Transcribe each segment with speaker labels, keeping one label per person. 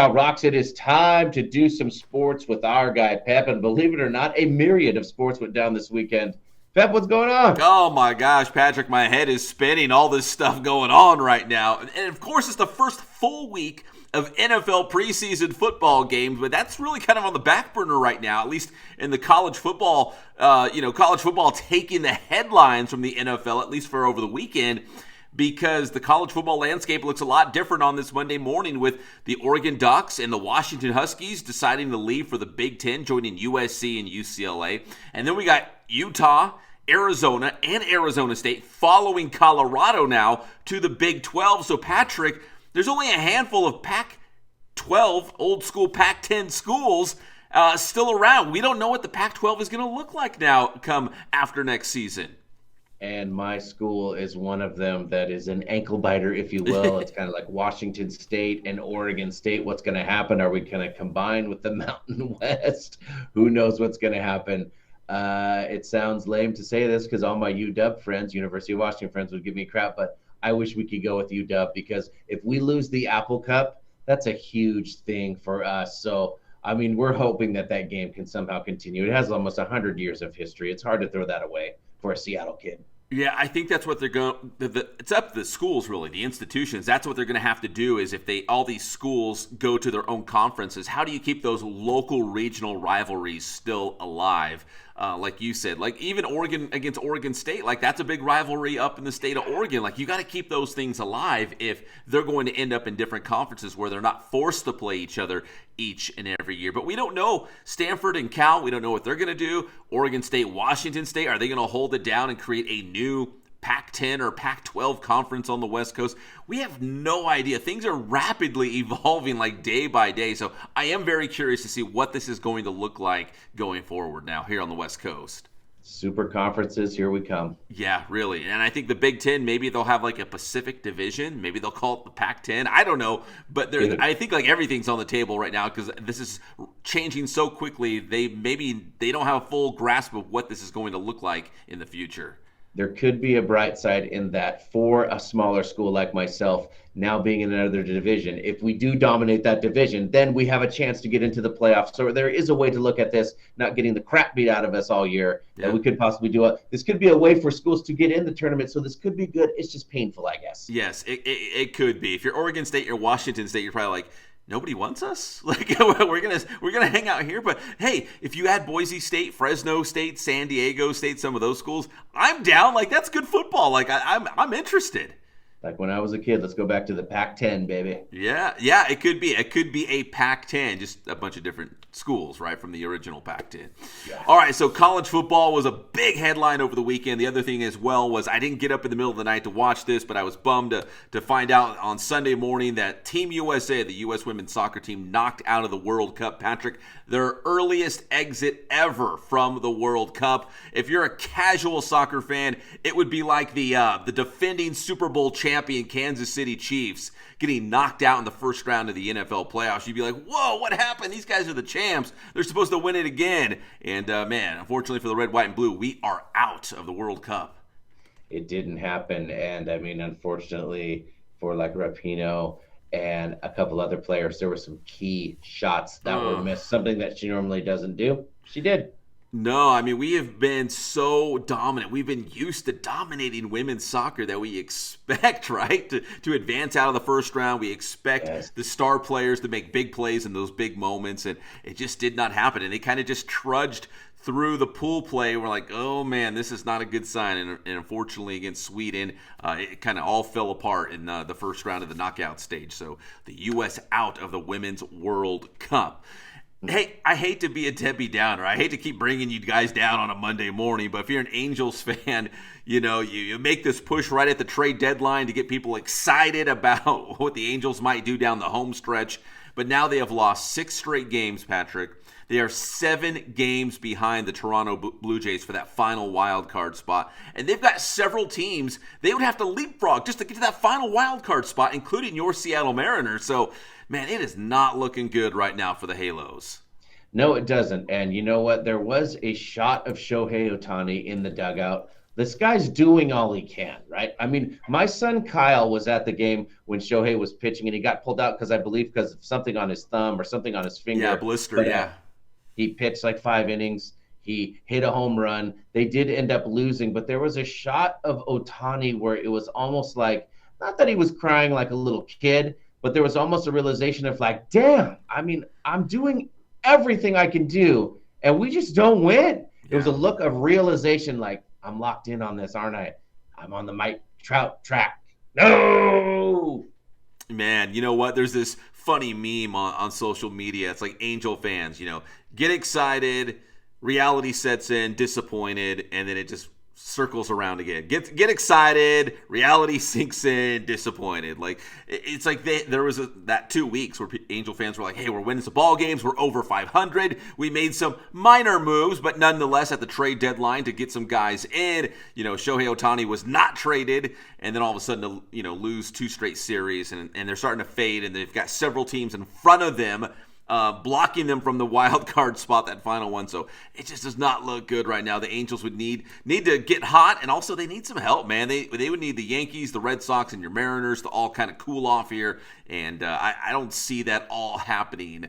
Speaker 1: Rocks, it is time to do some sports with our guy, Pep. And believe it or not, a myriad of sports went down this weekend. Pep, what's going on?
Speaker 2: Oh my gosh, Patrick, my head is spinning. All this stuff going on right now. And of course, it's the first full week of NFL preseason football games, but that's really kind of on the back burner right now, at least in the college football. College football taking the headlines from the NFL, at least for over the weekend, because the college football landscape looks a lot different on this Monday morning with the Oregon Ducks and the Washington Huskies deciding to leave for the Big Ten, joining USC and UCLA. And then we got Utah, Arizona, and Arizona State following Colorado now to the Big 12. So, Patrick, there's only a handful of Pac-12, old school Pac-10 schools still around. We don't know what the Pac-12 is going to look like now come after next season.
Speaker 1: And my school is one of them that is an ankle biter, if you will. It's kind of like Washington State and Oregon State. What's going to happen? Are we going to combine with the Mountain West? Who knows what's going to happen? It sounds lame to say this because all my UW friends, University of Washington friends, would give me crap, but I wish we could go with UW because if we lose the Apple Cup, that's a huge thing for us. So, I mean, we're hoping that that game can somehow continue. It has almost 100 years of history. It's hard to throw that away for a Seattle kid.
Speaker 2: Yeah, I think that's what they're going. It's up to the schools, really, the institutions. That's what they're going to have to do. Is if all these schools go to their own conferences, how do you keep those local regional rivalries still alive? Like you said, like even Oregon against Oregon State, like that's a big rivalry up in the state of Oregon. Like you got to keep those things alive if they're going to end up in different conferences where they're not forced to play each other each and every year. But we don't know Stanford and Cal. We don't know what they're going to do. Oregon State, Washington State, are they going to hold it down and create a new Pac-10 or Pac-12 conference on the West Coast? We have no idea. Things are rapidly evolving like day by day. So I am very curious to see what this is going to look like going forward now here on the West Coast.
Speaker 1: Super conferences, here we come.
Speaker 2: Yeah, really. And I think the Big Ten, maybe they'll have like a Pacific division. Maybe they'll call it the Pac-10. I don't know. But I think like everything's on the table right now because this is changing so quickly. They don't have a full grasp of what this is going to look like in the future.
Speaker 1: There could be a bright side in that for a smaller school like myself, now being in another division. If we do dominate that division, then we have a chance to get into the playoffs. So there is a way to look at this, not getting the crap beat out of us all year, that we could possibly do it. This could be a way for schools to get in the tournament. So this could be good. It's just painful, I guess.
Speaker 2: Yes, it could be. If you're Oregon State, you're Washington State, you're probably like, nobody wants us. Like we're gonna hang out here. But hey, if you add Boise State, Fresno State, San Diego State, some of those schools, I'm down. Like that's good football. Like I'm interested.
Speaker 1: Like when I was a kid, let's go back to the Pac-10, baby.
Speaker 2: Yeah, it could be. It could be a Pac-10, just a bunch of different schools, right, from the original Pac-10. Yeah. All right, so college football was a big headline over the weekend. The other thing as well was I didn't get up in the middle of the night to watch this, but I was bummed to find out on Sunday morning that Team USA, the U.S. women's soccer team, knocked out of the World Cup. Patrick, their earliest exit ever from the World Cup. If you're a casual soccer fan, it would be like the defending Super Bowl champion Kansas City Chiefs getting knocked out in the first round of the NFL playoffs. You'd be like, whoa, what happened? These guys are the champs. They're supposed to win it again. And, man, unfortunately for the red, white, and blue, we are out of the World Cup.
Speaker 1: It didn't happen. And, I mean, unfortunately for, like, Rapinoe and a couple other players, there were some key shots that were missed, something that she normally doesn't do. She did.
Speaker 2: No, I mean, we have been so dominant. We've been used to dominating women's soccer that we expect, right, to advance out of the first round. We expect the star players to make big plays in those big moments, and it just did not happen. And they kind of just trudged through the pool play. We're like, oh, man, this is not a good sign. And unfortunately, against Sweden, it kind of all fell apart in the first round of the knockout stage. So the U.S. out of the Women's World Cup. Hey, I hate to be a Debbie Downer. I hate to keep bringing you guys down on a Monday morning, but if you're an Angels fan, you know, you make this push right at the trade deadline to get people excited about what the Angels might do down the home stretch. But now they have lost 6 straight games, Patrick. They are 7 games behind the Toronto Blue Jays for that final wild card spot. And they've got several teams they would have to leapfrog just to get to that final wild card spot, including your Seattle Mariners. So, man, it is not looking good right now for the Halos.
Speaker 1: No, it doesn't. And you know what? There was a shot of Shohei Ohtani in the dugout this guy's doing all he can, right? I mean, my son Kyle was at the game when Shohei was pitching, and he got pulled out because I believe because of something on his thumb or something on his
Speaker 2: Yeah,
Speaker 1: finger.
Speaker 2: blister.
Speaker 1: But
Speaker 2: Yeah.
Speaker 1: he pitched like 5 innings. He hit a home run. They did end up losing, but there was a shot of Otani where it was almost like, not that he was crying like a little kid, but there was almost a realization of like, damn, I mean, I'm doing everything I can do, and we just don't win. It was a
Speaker 2: Yeah.
Speaker 1: look of realization like, I'm locked in on this, aren't I? I'm on the Mike Trout track. No!
Speaker 2: Man, you know what? There's this funny meme on social media. It's like Angel fans, get excited, reality sets in, disappointed, and then it just circles around again. Get excited, reality sinks in, disappointed. Like it's like there was that 2 weeks where Angel fans were like, "Hey, we're winning some ball games. We're over 500. We made some minor moves, but nonetheless at the trade deadline to get some guys in. Shohei Otani was not traded, and then all of a sudden, lose 2 straight series, and they're starting to fade, and they've got several teams in front of them." Blocking them from the wild card spot, that final one. So it just does not look good right now. The Angels would need to get hot, and also they need some help, man. They would need the Yankees, the Red Sox, and your Mariners to all kind of cool off here, and I don't see that all happening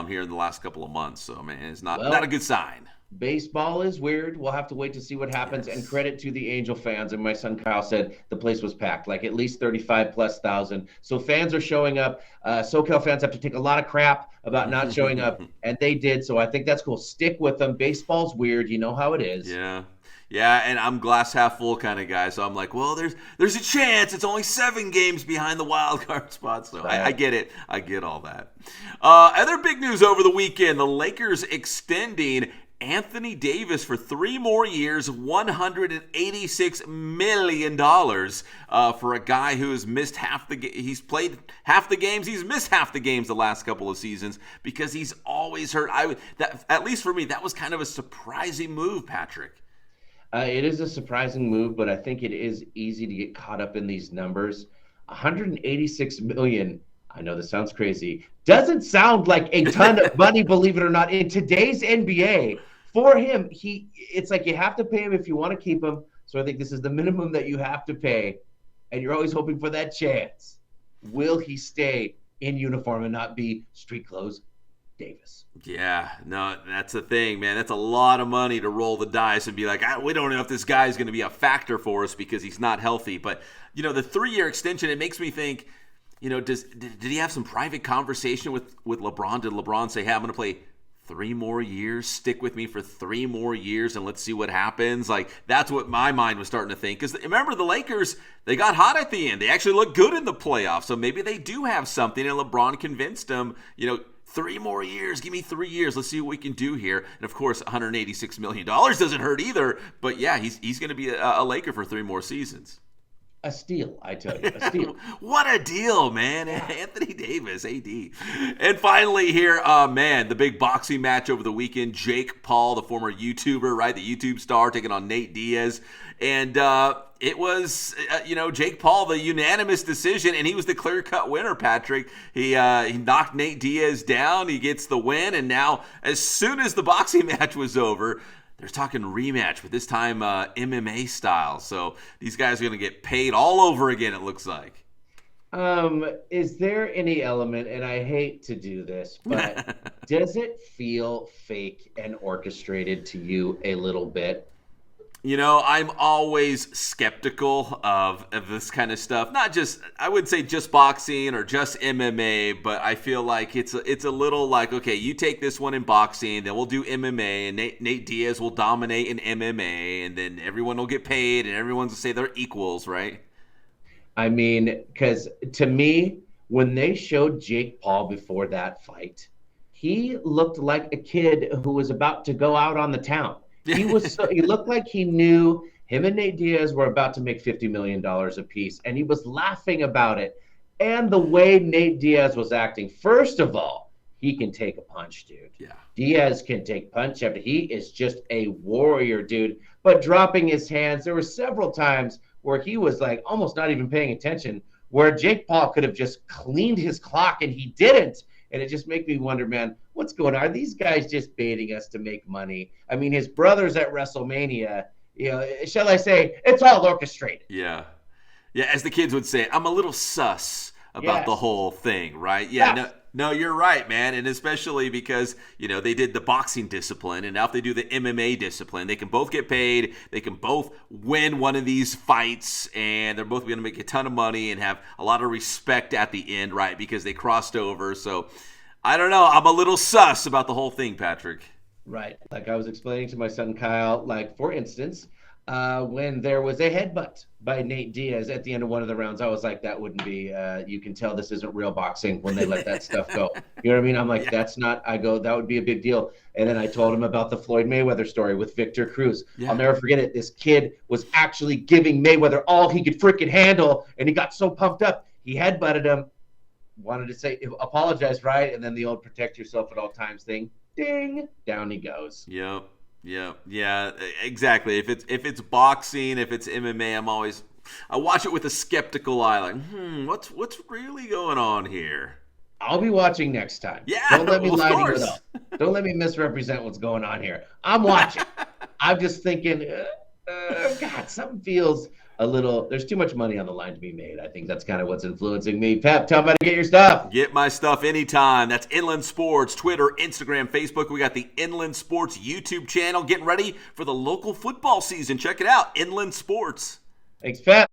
Speaker 2: here in the last couple of months. So, man, it's not a good sign.
Speaker 1: Baseball is weird. We'll have to wait to see what happens.
Speaker 2: Yes.
Speaker 1: And credit to the Angel fans. And my son Kyle said the place was packed, like at least 35 plus thousand. So fans are showing up. SoCal fans have to take a lot of crap about not showing up, and they did. So I think that's cool. Stick with them. Baseball's weird. You know how it is.
Speaker 2: Yeah. Yeah, and I'm glass half full kind of guy, so I'm like, well, there's a chance. It's only 7 games behind the wild card spot, so I get it. I get all that. Other big news over the weekend: the Lakers extending Anthony Davis for 3 more years, $186 million for a guy who has missed he's played half the games. He's missed half the games the last couple of seasons because he's always hurt. At least for me, that was kind of a surprising move, Patrick.
Speaker 1: It is a surprising move, but I think it is easy to get caught up in these numbers. 186 million. I know this sounds crazy. Doesn't sound like a ton of money, believe it or not. In today's NBA, for him, it's like you have to pay him if you want to keep him. So I think this is the minimum that you have to pay, and you're always hoping for that chance. Will he stay in uniform and not be street clothes Davis?
Speaker 2: Yeah, no, that's the thing, man. That's a lot of money to roll the dice and be like, we don't know if this guy's going to be a factor for us because he's not healthy. But, the 3-year extension, it makes me think, did he have some private conversation with LeBron? Did LeBron say, hey, I'm going to play 3 more years, stick with me for 3 more years, and let's see what happens? Like, that's what my mind was starting to think. Because remember, the Lakers, they got hot at the end. They actually looked good in the playoffs. So maybe they do have something, and LeBron convinced them, 3 more years, give me 3 years. Let's see what we can do here. And of course, $186 million doesn't hurt either. But yeah, he's going to be a Laker for 3 more seasons.
Speaker 1: A steal, I tell you, a steal.
Speaker 2: What a deal, man. Anthony Davis, AD. And finally here, man, the big boxing match over the weekend. Jake Paul, the former YouTuber, right? The YouTube star taking on Nate Diaz. And it was, Jake Paul, the unanimous decision, and he was the clear-cut winner, Patrick. He knocked Nate Diaz down. He gets the win, and now as soon as the boxing match was over, they're talking rematch, but this time MMA style. So these guys are going to get paid all over again, it looks like.
Speaker 1: Is there any element, and I hate to do this, but does it feel fake and orchestrated to you a little bit?
Speaker 2: I'm always skeptical of this kind of stuff. Not just, I would say just boxing or just MMA, but I feel like it's a little like, okay, you take this one in boxing, then we'll do MMA, and Nate Diaz will dominate in MMA, and then everyone will get paid, and everyone's going to say they're equals, right?
Speaker 1: I mean, because to me, when they showed Jake Paul before that fight, he looked like a kid who was about to go out on the town. He looked like he knew him and Nate Diaz were about to make $50 million apiece, and he was laughing about it. And the way Nate Diaz was acting, first of all, he can take a punch, dude.
Speaker 2: Yeah.
Speaker 1: Diaz can take punch after. He is just a warrior, dude. But dropping his hands, there were several times where he was like almost not even paying attention, where Jake Paul could have just cleaned his clock, and he didn't. And it just makes me wonder, man, what's going on? Are these guys just baiting us to make money? I mean, his brother's at WrestleMania, shall I say, it's all orchestrated.
Speaker 2: Yeah. Yeah, as the kids would say, I'm a little sus about the
Speaker 1: Yes.
Speaker 2: whole thing, right? Yeah,
Speaker 1: Yes.
Speaker 2: no, you're right, man. And especially because, they did the boxing discipline, and now if they do the MMA discipline, they can both get paid, they can both win one of these fights, and they're both going to make a ton of money and have a lot of respect at the end, right? Because they crossed over. So, I don't know. I'm a little sus about the whole thing, Patrick.
Speaker 1: Right. Like I was explaining to my son Kyle, like for instance, when there was a headbutt by Nate Diaz at the end of one of the rounds, I was like, that wouldn't be, you can tell this isn't real boxing when they let that stuff go. You know what I mean? I'm like,
Speaker 2: Yeah.
Speaker 1: that's not, I go, that would be a big deal. And then I told him about the Floyd Mayweather story with Victor Cruz.
Speaker 2: Yeah.
Speaker 1: I'll never forget it. This kid was actually giving Mayweather all he could freaking handle, and he got so pumped up, he headbutted him, wanted to say, apologize, right? And then the old protect yourself at all times thing. Ding, down he goes.
Speaker 2: Yep. Yeah, exactly. If it's boxing, if it's MMA, I watch it with a skeptical eye, like, what's really going on here?
Speaker 1: I'll be watching next time.
Speaker 2: Yeah,
Speaker 1: Don't let me
Speaker 2: well,
Speaker 1: lie
Speaker 2: of
Speaker 1: to you
Speaker 2: course.
Speaker 1: though. Don't let me misrepresent what's going on here. I'm watching. I'm just thinking, God, something feels a little. There's too much money on the line to be made. I think that's kind of what's influencing me. Pep, tell me how to get your stuff.
Speaker 2: Get my stuff anytime. That's Inland Sports, Twitter, Instagram, Facebook. We got the Inland Sports YouTube channel getting ready for the local football season. Check it out, Inland Sports.
Speaker 1: Thanks, Pep.